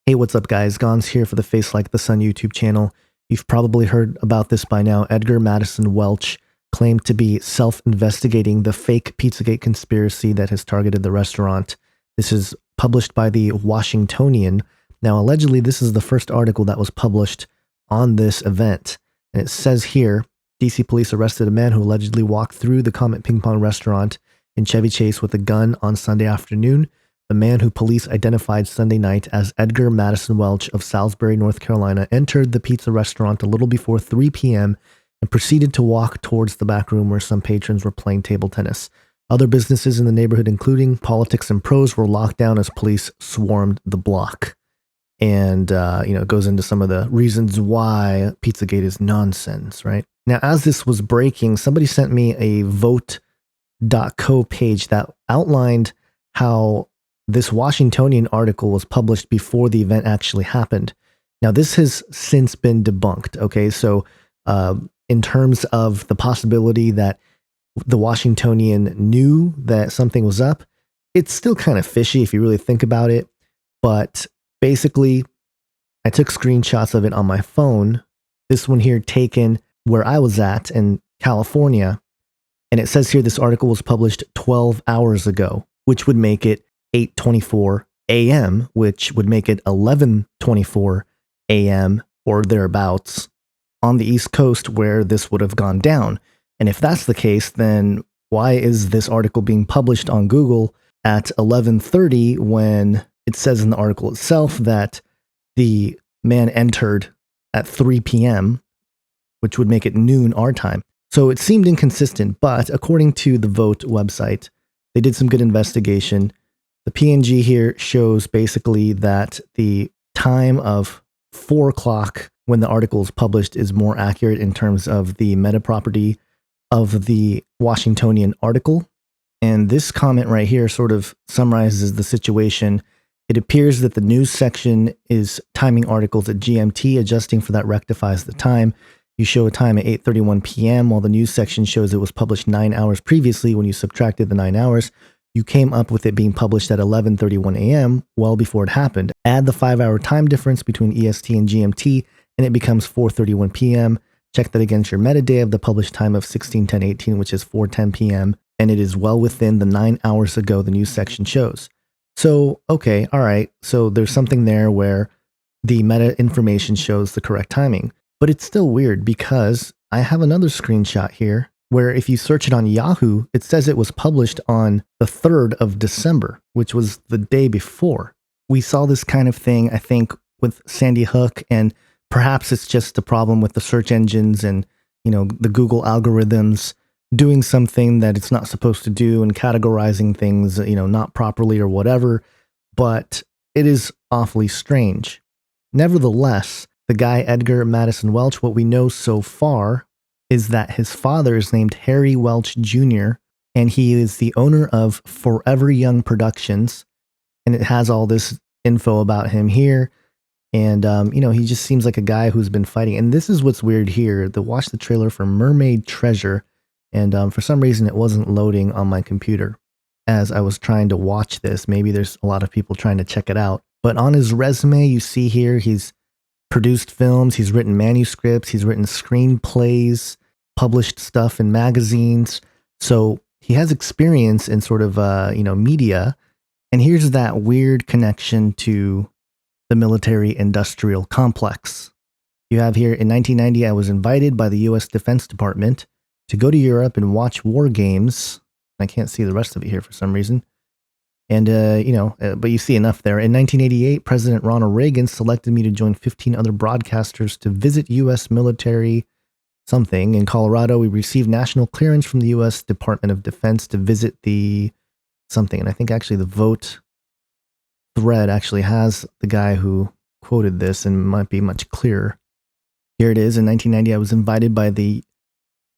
Hey, what's up guys? Gons here for the Face Like the Sun YouTube channel. You've probably heard about this by now. Edgar Madison Welch claimed to be self-investigating the fake Pizzagate conspiracy that has targeted the restaurant. This is published by the Washingtonian. Now, allegedly, this is the first article that was published on this event. And it says here, DC police arrested a man who allegedly walked through the Comet Ping Pong restaurant in Chevy Chase with a gun on Sunday afternoon. The man, who police identified Sunday night as Edgar Madison Welch of Salisbury, North Carolina, entered the pizza restaurant a little before 3 p.m. and proceeded to walk towards the back room where some patrons were playing table tennis. Other businesses in the neighborhood, including Politics and Pros, were locked down as police swarmed the block. And, it goes into some of the reasons why Pizzagate is nonsense, right? Now, as this was breaking, somebody sent me a vote.co page that outlined how this Washingtonian article was published before the event actually happened. Now, this has since been debunked, okay? So in terms of the possibility that the Washingtonian knew that something was up, it's still kind of fishy if you really think about it. But basically, I took screenshots of it on my phone. This one here taken where I was at in California. And it says here this article was published 12 hours ago, which would make it 8:24 a.m., which would make it 11:24 a.m. or thereabouts on the East Coast where this would have gone down. And if that's the case, then why is this article being published on Google at 11:30 when it says in the article itself that the man entered at 3 p.m., which would make it noon our time? So it seemed inconsistent, but according to the Vote website, they did some good investigation. The PNG here shows basically that the time of 4 o'clock when the article is published is more accurate in terms of the meta property of the Washingtonian article. And this comment right here sort of summarizes the situation. It appears that the news section is timing articles at GMT, adjusting for that rectifies the time. You show a time at 8:31 p.m. while the news section shows it was published 9 hours previously. When you subtracted the 9 hours, you came up with it being published at 11:31 a.m. well before it happened. Add the 5-hour time difference between EST and GMT, and it becomes 4:31 p.m. Check that against your metadata of the published time of 16:10:18, which is 4:10 p.m., and it is well within the 9 hours ago the news section shows. So, okay, all right. So there's something there where the meta information shows the correct timing. But it's still weird because I have another screenshot here where if you search it on Yahoo, it says it was published on the 3rd of December, which was the day before. We saw this kind of thing, I think, with Sandy Hook, and perhaps it's just a problem with the search engines and, the Google algorithms doing something that it's not supposed to do and categorizing things, not properly or whatever, but it is awfully strange. Nevertheless, the guy Edgar Madison Welch, what we know so far is that his father is named Harry Welch Jr., and he is the owner of Forever Young Productions, and it has all this info about him here. And, he just seems like a guy who's been fighting. And this is what's weird here. Watch the trailer for Mermaid Treasure, and for some reason it wasn't loading on my computer as I was trying to watch this. Maybe there's a lot of people trying to check it out. But on his resume, you see here, he's produced films, he's written manuscripts, he's written screenplays, published stuff in magazines. So he has experience in sort of, media. And here's that weird connection to the military-industrial complex. You have here, in 1990, I was invited by the U.S. Defense Department to go to Europe and watch war games. I can't see the rest of it here for some reason. And, but you see enough there. In 1988, President Ronald Reagan selected me to join 15 other broadcasters to visit U.S. military something. In Colorado, we received national clearance from the U.S. Department of Defense to visit the something. And I think actually the Vote thread actually has the guy who quoted this and might be much clearer. Here it is. In 1990, I was invited by the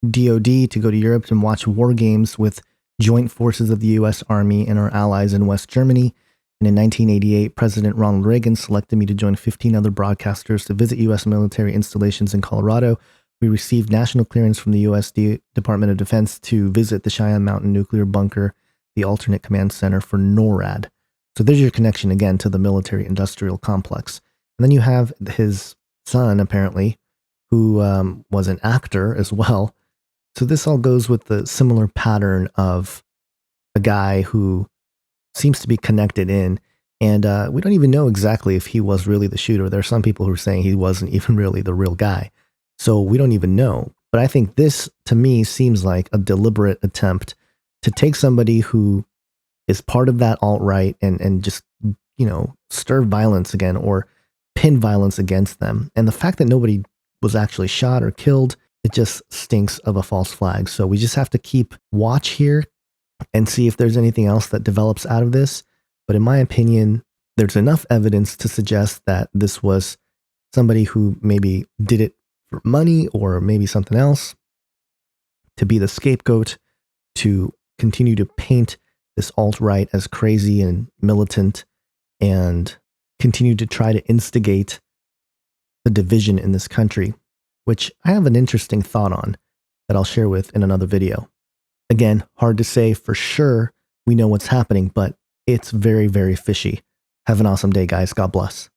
DoD to go to Europe and watch war games with joint forces of the U.S. Army and our allies in West Germany. And in 1988, President Ronald Reagan selected me to join 15 other broadcasters to visit U.S. military installations in Colorado. We received national clearance from the U.S. Department of Defense to visit the Cheyenne Mountain Nuclear Bunker, the alternate command center for NORAD. So there's your connection again to the military industrial complex. And then you have his son, apparently, who was an actor as well. So this all goes with the similar pattern of a guy who seems to be connected in. And we don't even know exactly if he was really the shooter. There are some people who are saying he wasn't even really the real guy. So we don't even know. But I think this, to me, seems like a deliberate attempt to take somebody who is part of that alt-right and just, stir violence again or pin violence against them. And the fact that nobody was actually shot or killed, it just stinks of a false flag. So we just have to keep watch here and see if there's anything else that develops out of this. But in my opinion, there's enough evidence to suggest that this was somebody who maybe did it for money or maybe something else, to be the scapegoat, to continue to paint this alt-right as crazy and militant, and continue to try to instigate the division in this country, which I have an interesting thought on that I'll share with in another video. Again, hard to say for sure we know what's happening, but it's very, very fishy. Have an awesome day, guys. God bless.